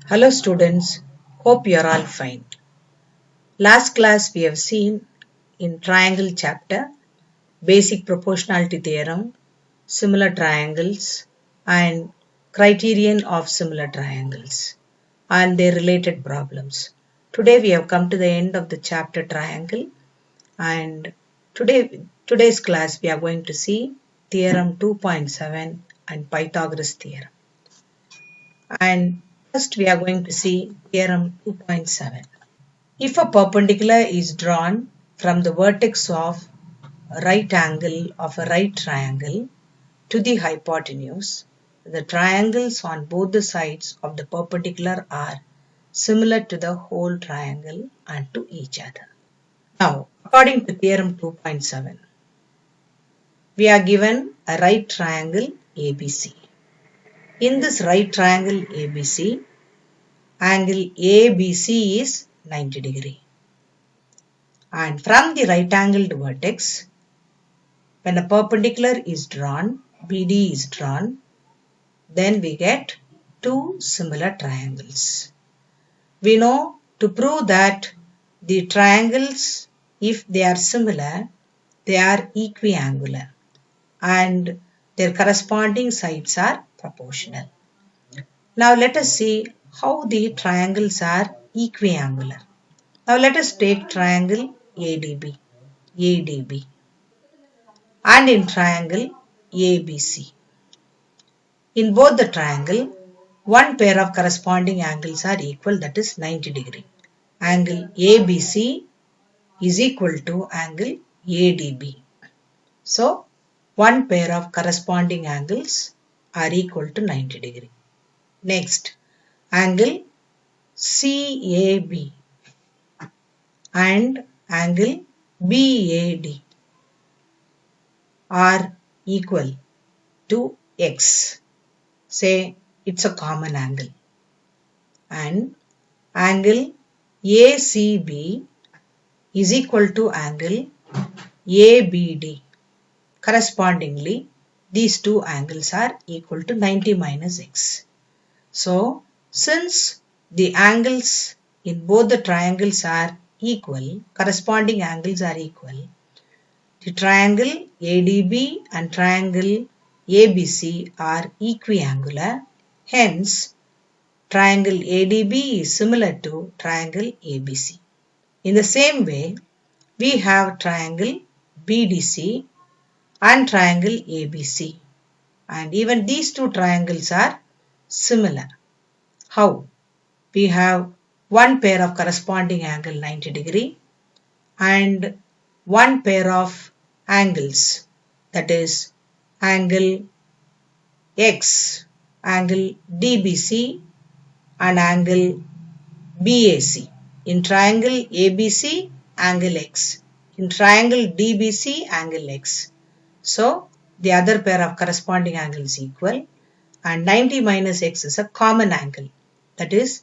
Hello students, hope you are all fine. Last class we have seen in triangle chapter, basic proportionality theorem, similar triangles and criterion of similar triangles and their related problems. Today we have come to the end of the chapter triangle and today's class we are going to see theorem 2.7 and Pythagoras theorem. And first we are going to see theorem 2.7. If a perpendicular is drawn from the vertex of a right angle of a right triangle to the hypotenuse, the triangles on both the sides of the perpendicular are similar to the whole triangle and to each other. Now, according to theorem 2.7, we are given a right triangle ABC. In this right triangle ABC, angle ABC is 90 degree. And from the right angled vertex, when a perpendicular is drawn, BD is drawn, then we get two similar triangles. We know to prove that the triangles, if they are similar, they are equiangular and their corresponding sides are proportional. Now let us see how the triangles are equiangular. Now let us take triangle ADB and in triangle ABC. In both the triangle, one pair of corresponding angles are equal, that is 90 degree. Angle ABC is equal to angle ADB. So, one pair of corresponding angles are equal to 90 degree. Next, angle CAB and angle BAD are equal to X. Say it's a common angle. And angle ACB is equal to angle ABD. Correspondingly, these two angles are equal to 90 minus X. So, since the angles in both the triangles are equal, corresponding angles are equal, the triangle ADB and triangle ABC are equiangular. Hence, triangle ADB is similar to triangle ABC. In the same way, we have triangle BDC and triangle ABC. And even these two triangles are similar. How? We have one pair of corresponding angle 90 degree and one pair of angles, that is angle X, angle DBC and angle BAC. In triangle ABC, angle X. In triangle DBC, angle X. So, the other pair of corresponding angles equal and 90 minus X is a common angle. That is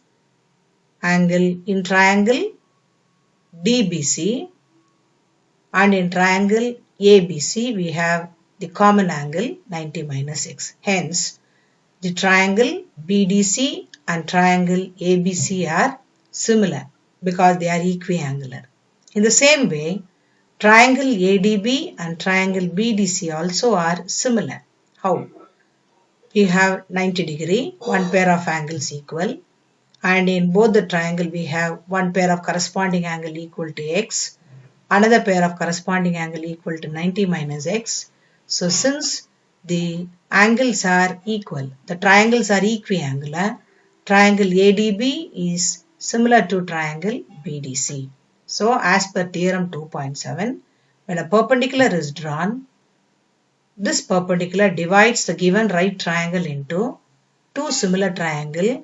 angle in triangle DBC and in triangle ABC we have the common angle 90 minus X. Hence, the triangle BDC and triangle ABC are similar because they are equiangular. In the same way, triangle ADB and triangle BDC also are similar. How? We have 90 degree, one pair of angles equal, and in both the triangle we have one pair of corresponding angle equal to X, another pair of corresponding angle equal to 90 minus X. So since the angles are equal, the triangles are equiangular, triangle ADB is similar to triangle BDC. So as per theorem 2.7, when a perpendicular is drawn, this perpendicular divides the given right triangle into two similar triangles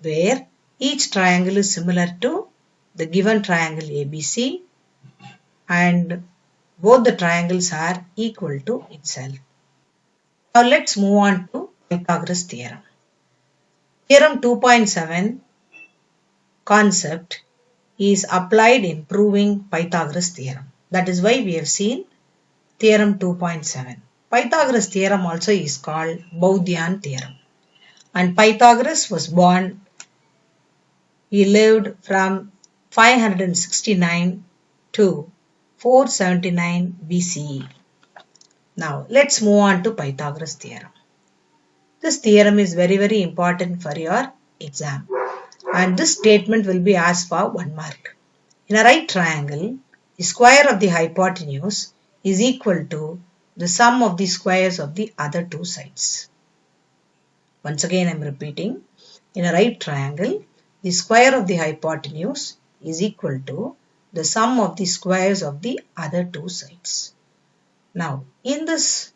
where each triangle is similar to the given triangle ABC and both the triangles are equal to itself. Now let's move on to Pythagoras theorem. Theorem 2.7 concept is applied in proving Pythagoras theorem. That is why we have seen theorem 2.7. Pythagoras theorem also is called Boudin theorem. And Pythagoras was born He lived from 569 to 479 BCE. Now let's move on to Pythagoras theorem. This theorem is very important for your exam, and this statement will be asked for 1 mark. In a right triangle, the square of the hypotenuse is equal to the sum of the squares of the other two sides. Once again I am repeating, in a right triangle, the square of the hypotenuse is equal to the sum of the squares of the other two sides. Now, in this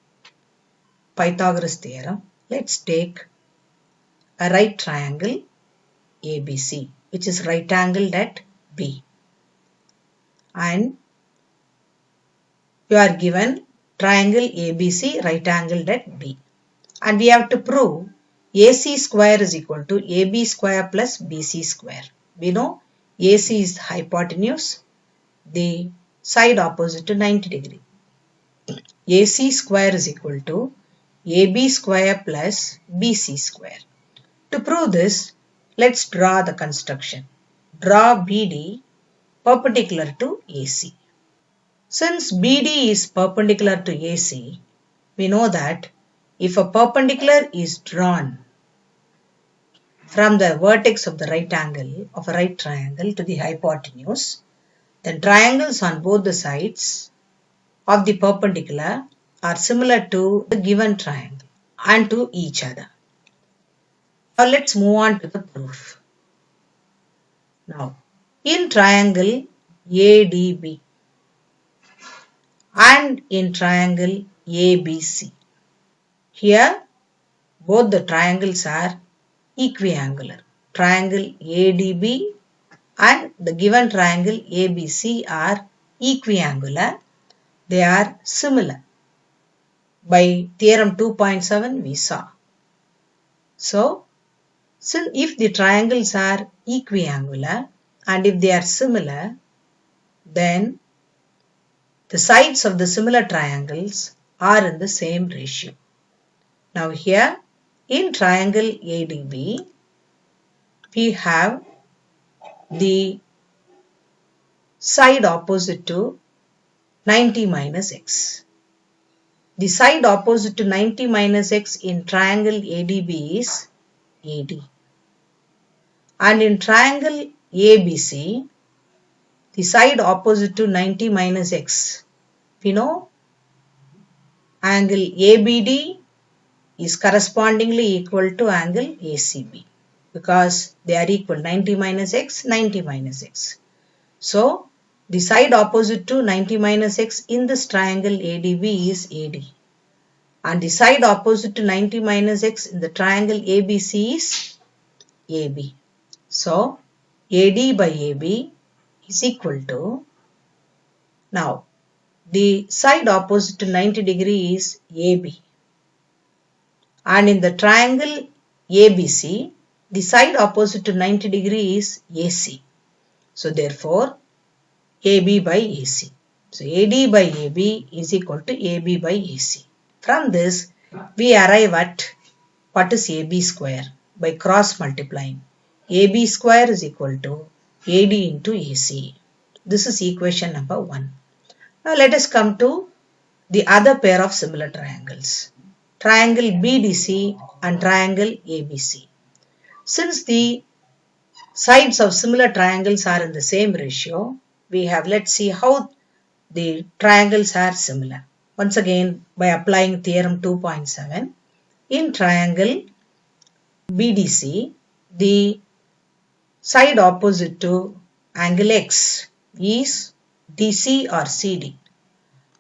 Pythagoras theorem, let's take a right triangle ABC, which is right angled at B. And you are given triangle ABC right angled at B. And we have to prove AC square is equal to AB square plus BC square. We know AC is the hypotenuse, the side opposite to 90 degree. AC square is equal to AB square plus BC square. To prove this, let's draw the construction. Draw BD perpendicular to AC. Since BD is perpendicular to AC, we know that if a perpendicular is drawn from the vertex of the right angle of a right triangle to the hypotenuse, then triangles on both the sides of the perpendicular are similar to the given triangle and to each other. Now let's move on to the proof. Now, in triangle ADB and in triangle ABC, here both the triangles are equiangular. Triangle ADB and the given triangle ABC are equiangular. They are similar. By theorem 2.7 we saw. So, if the triangles are equiangular and if they are similar, then the sides of the similar triangles are in the same ratio. Now here in triangle ADB, we have the side opposite to 90 minus x. The side opposite to 90 minus x in triangle ADB is AD. And in triangle ABC, the side opposite to 90 minus x, we know angle ABD is correspondingly equal to angle ACB because they are equal 90 minus x, 90 minus x. So, the side opposite to 90 minus x in this triangle ADB is AD. And the side opposite to 90 minus x in the triangle ABC is AB. So, AD by AB is equal to, now the side opposite to 90 degree is AB. And in the triangle ABC, the side opposite to 90 degree is AC. So therefore, AB by AC. So AD by AB is equal to AB by AC. From this, we arrive at what is AB square by cross multiplying. AB square is equal to AD into AC. This is equation number 1. Now let us come to the other pair of similar triangles. Triangle BDC and triangle ABC. Since the sides of similar triangles are in the same ratio, we have, let's see how the triangles are similar. Once again, by applying theorem 2.7, in triangle BDC, the side opposite to angle X is DC or CD,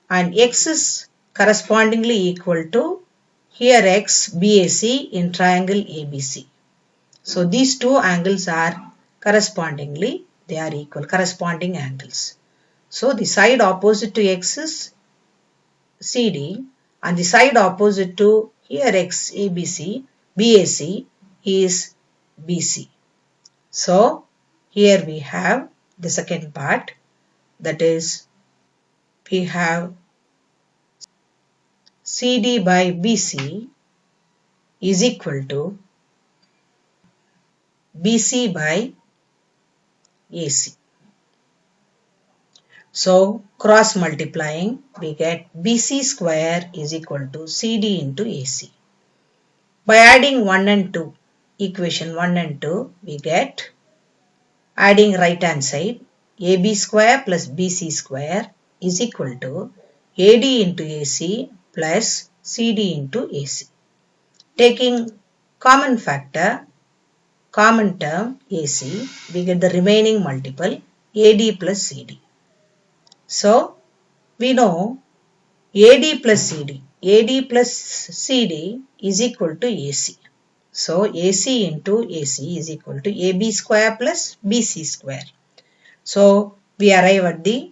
and X is correspondingly equal to here X BAC in triangle ABC. So these two angles are correspondingly, they are equal, corresponding angles. So the side opposite to X is CD and the side opposite to here X ABC, BAC is BC. So here we have the second part, that is we have CD by BC is equal to BC by AC. So cross multiplying, we get BC square is equal to CD into AC. By adding 1 and 2, equation 1 and 2, we get, adding right hand side, AB square plus BC square is equal to AD into AC plus CD into AC. Taking common factor, common term AC, we get the remaining multiple AD plus CD. So, we know AD plus CD. AD plus CD is equal to AC. So, AC into AC is equal to AB square plus BC square. So, we arrive at the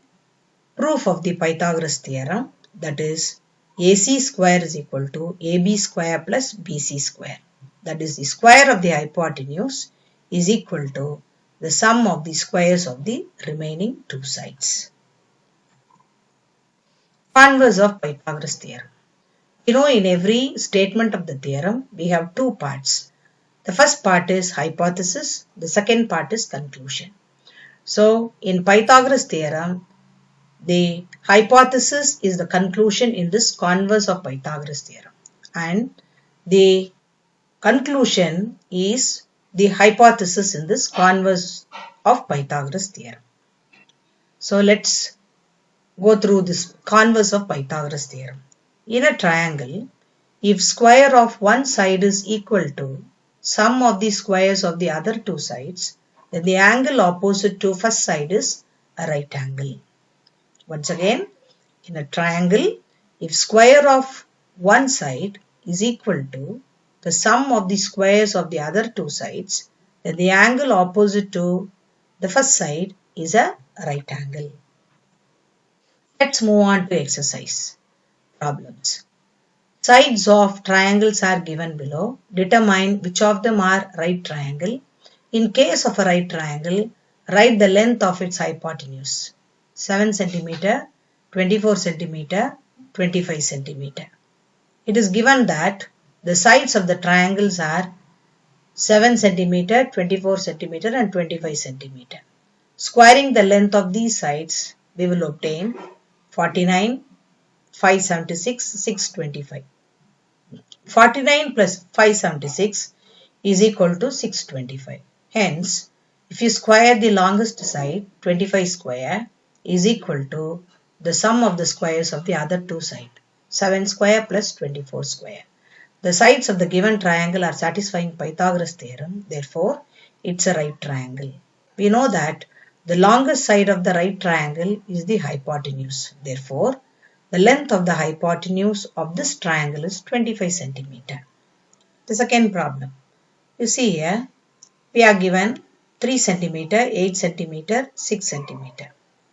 proof of the Pythagoras theorem, that is AC square is equal to AB square plus BC square. That is the square of the hypotenuse is equal to the sum of the squares of the remaining two sides. Converse of Pythagoras theorem. You know, in every statement of the theorem, we have two parts. The first part is hypothesis, the second part is conclusion. So, in Pythagoras theorem, the hypothesis is the conclusion in this converse of Pythagoras theorem, and the conclusion is the hypothesis in this converse of Pythagoras theorem. So, let's go through this converse of Pythagoras theorem. In a triangle, if square of one side is equal to sum of the squares of the other two sides, then the angle opposite to first side is a right angle. Once again, in a triangle, if square of one side is equal to the sum of the squares of the other two sides, then the angle opposite to the first side is a right angle. Let's move on to exercise problems. Sides of triangles are given below. Determine which of them are right triangle. In case of a right triangle, write the length of its hypotenuse. 7 cm, 24 cm, 25 cm. It is given that the sides of the triangles are 7 cm, 24 cm and 25 cm. Squaring the length of these sides, we will obtain 49, 576, 625. 49 plus 576 is equal to 625. Hence, if you square the longest side, 25 square is equal to the sum of the squares of the other two sides, 7 square plus 24 square. The sides of the given triangle are satisfying Pythagoras theorem, therefore it's a right triangle. We know that the longest side of the right triangle is the hypotenuse. Therefore, the length of the hypotenuse of this triangle is 25 cm. The second problem. You see here, we are given 3 cm, 8 cm, 6 cm.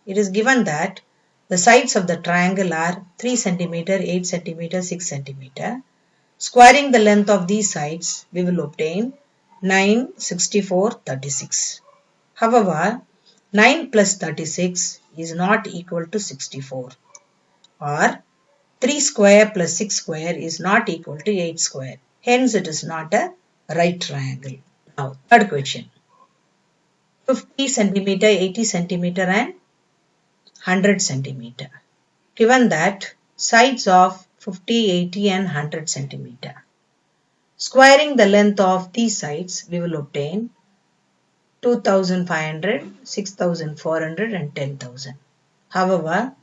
It is given that the sides of the triangle are 3 cm, 8 cm, 6 cm. Squaring the length of these sides, we will obtain 9, 64, 36. However, 9 plus 36 is not equal to 64. Or 3 square plus 6 square is not equal to 8 square. Hence, it is not a right triangle. Now, third question. 50 cm, 80 cm and 100 cm. Given that sides of 50, 80 and 100 cm. Squaring the length of these sides, we will obtain 2500, 6400 and 10,000. However,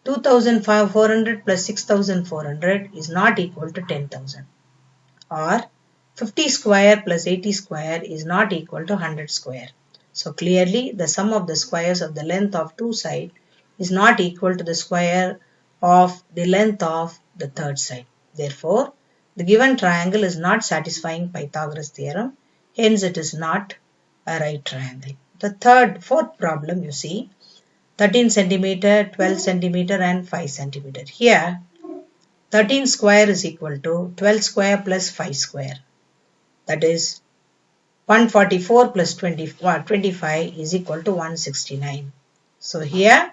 2400 plus 6400 is not equal to 10,000. Or 50 square plus 80 square is not equal to 100 square. So clearly the sum of the squares of the length of two sides is not equal to the square of the length of the third side. Therefore, the given triangle is not satisfying Pythagoras theorem. Hence, it is not a right triangle. The fourth problem you see, 13 cm, 12 cm and 5 cm. Here, 13 square is equal to 12 square plus 5 square. That is 144 plus 25 is equal to 169. So here,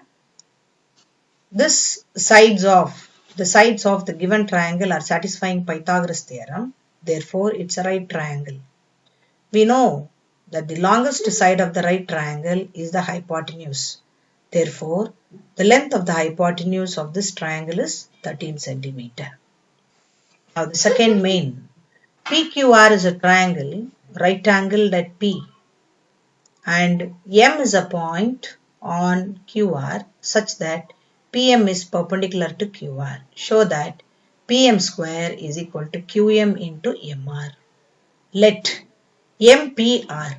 the sides of the given triangle are satisfying Pythagoras theorem. Therefore, it's a right triangle. We know that the longest side of the right triangle is the hypotenuse. Therefore, the length of the hypotenuse of this triangle is 13 centimeter. Now the second main. PQR is a triangle, right angled at P, and M is a point on QR such that PM is perpendicular to QR. Show that PM square is equal to QM into MR. Let MPR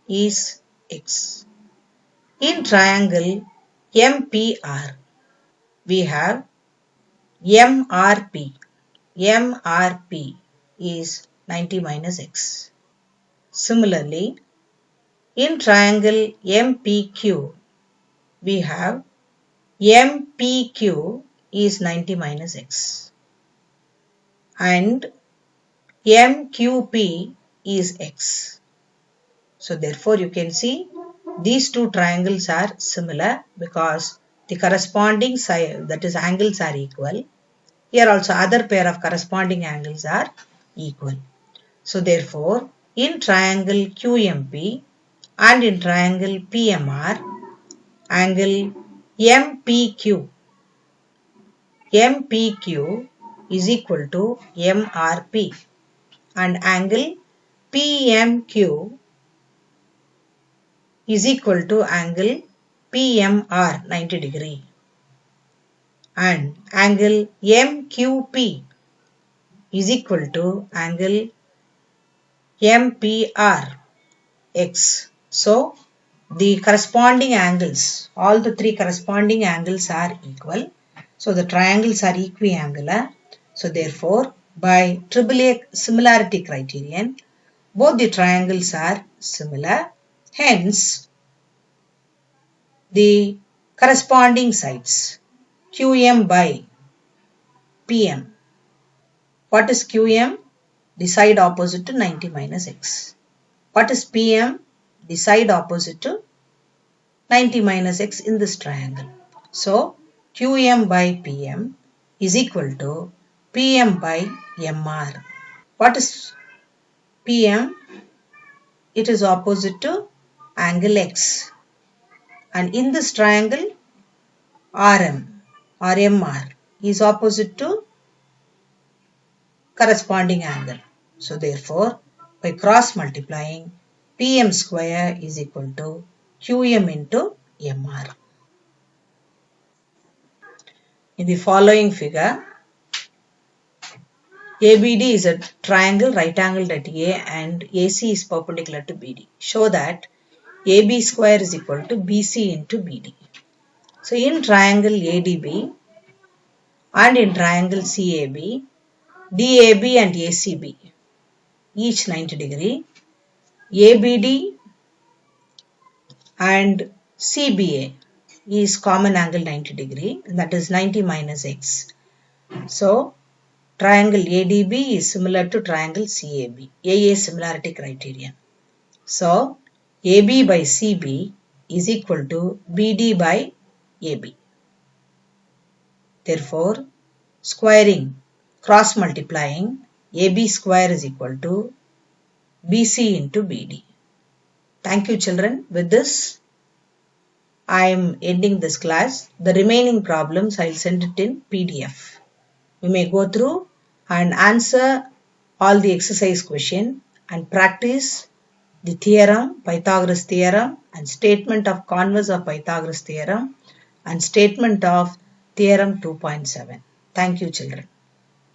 is X. In triangle MPR, we have MRP. MRP is 90 minus X. Similarly, in triangle MPQ, we have MPQ is 90 minus X. And MQP is X. So therefore you can see these two triangles are similar because the corresponding side, that is angles, are equal. Here also other pair of corresponding angles are equal. So therefore in triangle QMP and in triangle PMR, angle MPQ is equal to MRP and angle PMQ is equal to angle PMR 90 degree, and angle MQP is equal to angle MPR X. So the corresponding angles, all the three corresponding angles are equal. So the triangles are equiangular. So therefore by AAA similarity criterion, both the triangles are similar. Hence, the corresponding sides QM by PM. What is QM? The side opposite to 90 minus X. What is PM? The side opposite to 90 minus X in this triangle. So QM by PM is equal to PM by MR. What is PM? It is opposite to angle X. And in this triangle, RM or MR is opposite to corresponding angle. So therefore, by cross multiplying, PM square is equal to QM into MR. In the following figure, ABD is a triangle right angled at A and AC is perpendicular to BD. Show that AB square is equal to BC into BD. So in triangle ADB and in triangle CAB, DAB and ACB each 90 degree, ABD and CBA is common angle 90 degree, that is 90 minus X. So triangle ADB is similar to triangle CAB, AA similarity criterion. So AB by CB is equal to BD by AB. Therefore, squaring, cross multiplying, AB square is equal to BC into BD. Thank you children. With this, I am ending this class. The remaining problems I will send it in PDF. You may go through and answer all the exercise question and practice the theorem, Pythagoras theorem, and statement of converse of Pythagoras theorem and statement of theorem 2.7. Thank you children.